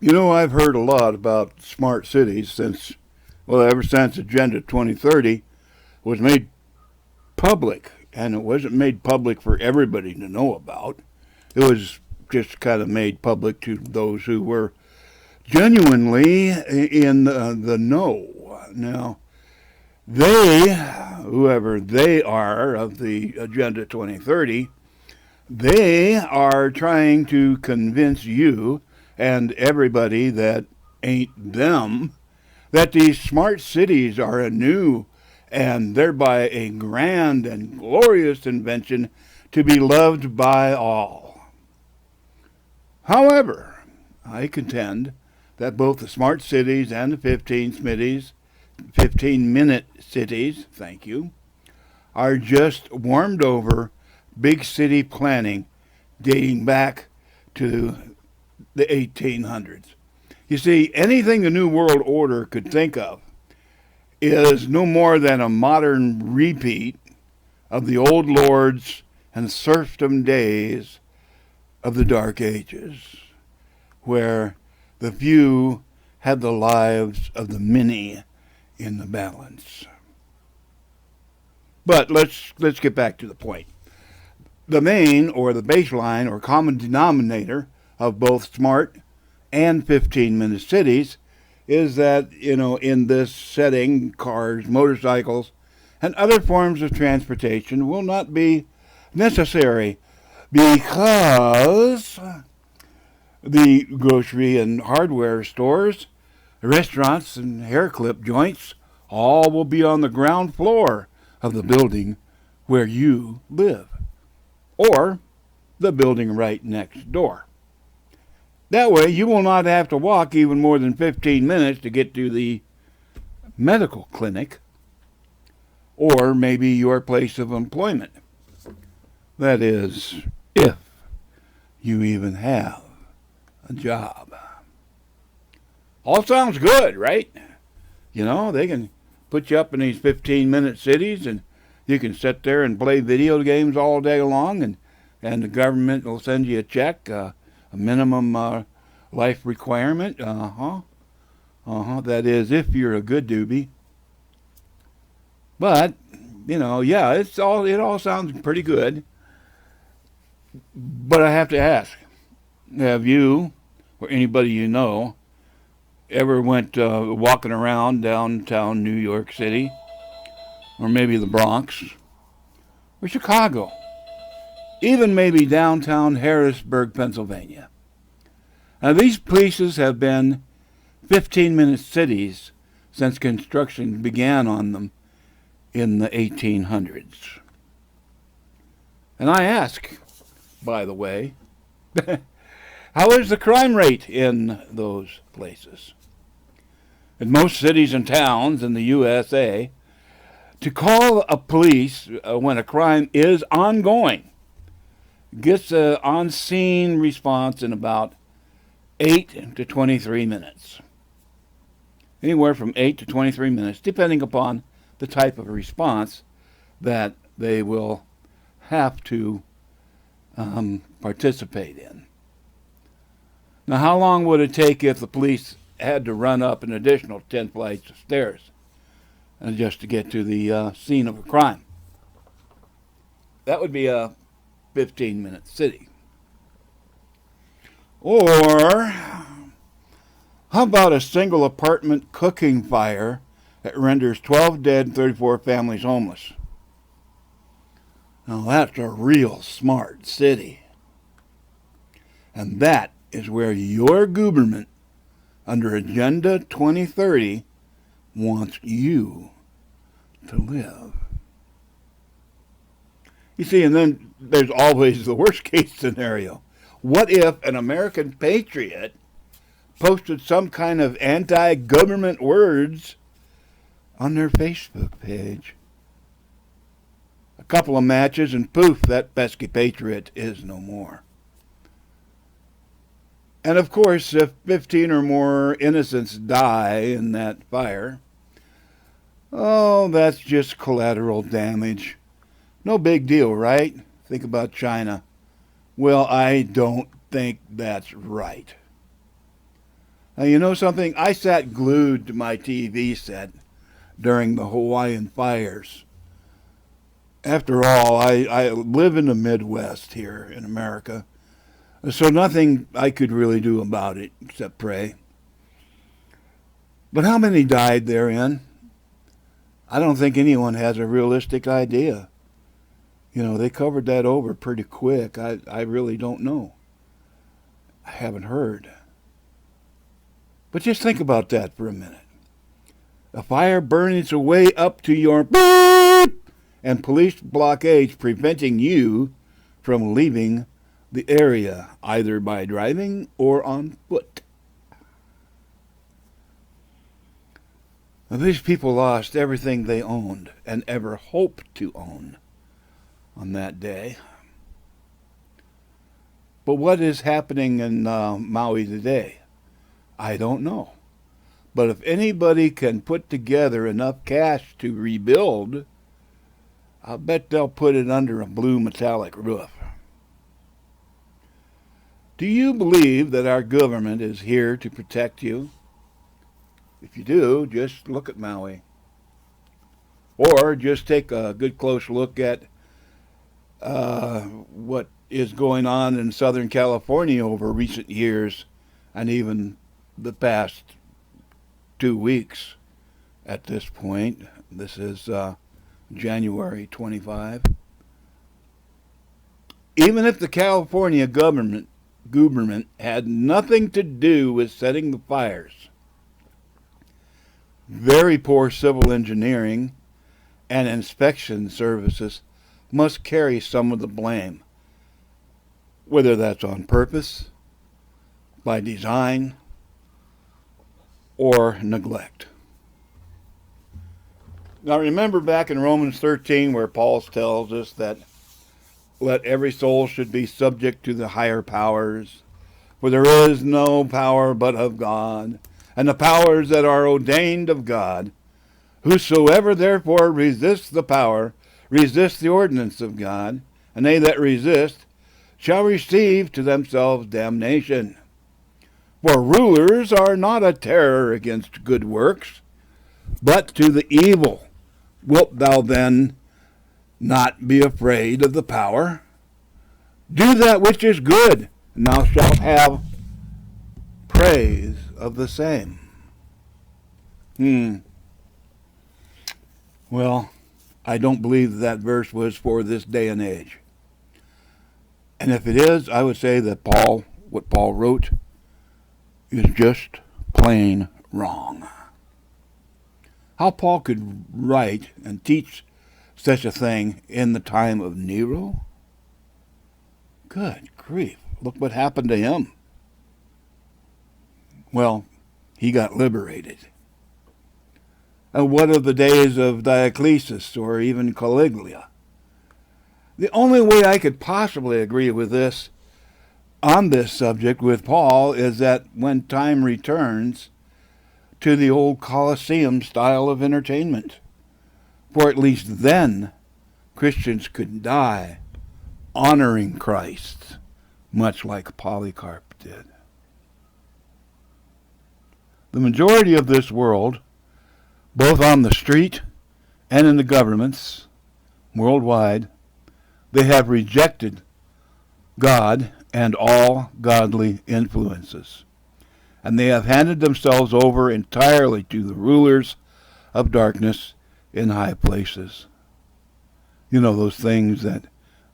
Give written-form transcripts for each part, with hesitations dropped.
I've heard a lot about smart cities ever since Agenda 2030 was made public. And it wasn't made public for everybody to know about. It was just kind of made public to those who were genuinely in the know. Now, whoever they are of the Agenda 2030, they are trying to convince you and everybody that ain't them that these smart cities are a new and thereby a grand and glorious invention to be loved by all. However, I contend that both the smart cities and the 15-minute cities, thank you, are just warmed over big city planning dating back to the 1800s. You see, anything the New World Order could think of is no more than a modern repeat of the old lords and serfdom days of the Dark Ages, where the few had the lives of the many in the balance. But let's get back to the point. The main, or the baseline, or common denominator of both smart and 15-minute cities is that, in this setting, cars, motorcycles, and other forms of transportation will not be necessary because the grocery and hardware stores, restaurants, and hair clip joints all will be on the ground floor of the building where you live, or the building right next door. That way, you will not have to walk even more than 15 minutes to get to the medical clinic or maybe your place of employment. That is, if you even have a job. All sounds good, right? They can put you up in these 15-minute cities and you can sit there and play video games all day long and the government will send you a check, a minimum life requirement. That is, if you're a good doobie. But, it all sounds pretty good. But I have to ask, have you, or anybody you know, ever went walking around downtown New York City, or maybe the Bronx, or Chicago, even maybe downtown Harrisburg, Pennsylvania? Now, these places have been 15-minute cities since construction began on them in the 1800s. And I ask, by the way, how is the crime rate in those places? In most cities and towns in the USA, to call a police when a crime is ongoing gets an on-scene response in about 8 to 23 minutes. Anywhere from 8 to 23 minutes, depending upon the type of response that they will have to participate in. Now, how long would it take if the police had to run up an additional 10 flights of stairs just to get to the scene of a crime? That would be a 15-minute city. Or how about a single apartment cooking fire that renders 12 dead and 34 families homeless? Now that's a real smart city. And that is where your government, under Agenda 2030, wants you to live. You see, and then there's always the worst case scenario. What if an American patriot posted some kind of anti-government words on their Facebook page? A couple of matches and poof, that pesky patriot is no more. And of course, if 15 or more innocents die in that fire, that's just collateral damage. No big deal, right? Think about China. Well, I don't think that's right. Now, you know something? I sat glued to my TV set during the Hawaiian fires. After all, I live in the Midwest here in America, so nothing I could really do about it except pray. But how many died therein? I don't think anyone has a realistic idea. You know, they covered that over pretty quick. I really don't know. I haven't heard. But just think about that for a minute. A fire burning its way up to your and police blockades preventing you from leaving the area, either by driving or on foot. Now, these people lost everything they owned and ever hoped to own on that day. But what is happening in Maui today? I don't know. But if anybody can put together enough cash to rebuild, I'll bet they'll put it under a blue metallic roof. Do you believe that our government is here to protect you? If you do, just look at Maui. Or just take a good close look at what is going on in Southern California over recent years and even the past 2 weeks at this point. This is January 25. Even if the California government had nothing to do with setting the fires, very poor civil engineering and inspection services must carry some of the blame, whether that's on purpose, by design, or neglect. Now remember back in Romans 13 where Paul tells us that let every soul should be subject to the higher powers, for there is no power but of God, and the powers that are ordained of God. Whosoever therefore resists the power, resists the ordinance of God, and they that resist shall receive to themselves damnation. For rulers are not a terror against good works, but to the evil. Wilt thou then not be afraid of the power? Do that which is good, and thou shalt have praise of the same. Well, I don't believe that verse was for this day and age. And if it is, I would say that what Paul wrote is just plain wrong. How Paul could write and teach such a thing in the time of Nero? Good grief, look what happened to him. Well, he got liberated. And what of the days of Diocletius or even Caligula? The only way I could possibly agree with this on this subject with Paul is that when time returns to the old Colosseum style of entertainment, for at least then Christians could die honoring Christ, much like Polycarp did. The majority of this world, both on the street and in the governments worldwide, they have rejected God and all godly influences, and they have handed themselves over entirely to the rulers of darkness in high places. You know, those things that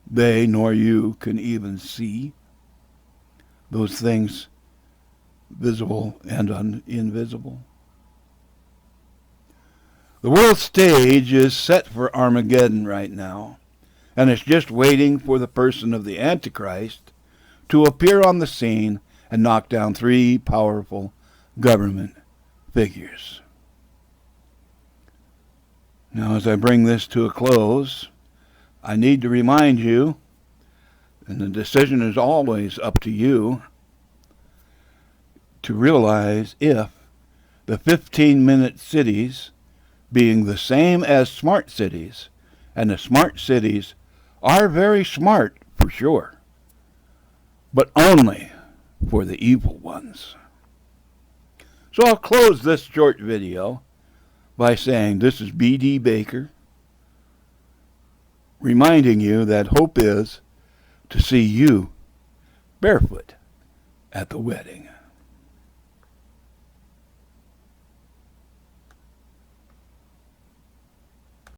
they nor you can even see, those things visible and invisible. The world stage is set for Armageddon right now, and it's just waiting for the person of the Antichrist to appear on the scene and knock down 3 powerful government figures. Now, as I bring this to a close, I need to remind you, and the decision is always up to you, to realize if the 15-minute cities being the same as smart cities, and the smart cities are very smart for sure, but only for the evil ones. So I'll close this short video by saying this is B.D. Baker, reminding you that hope is to see you barefoot at the wedding.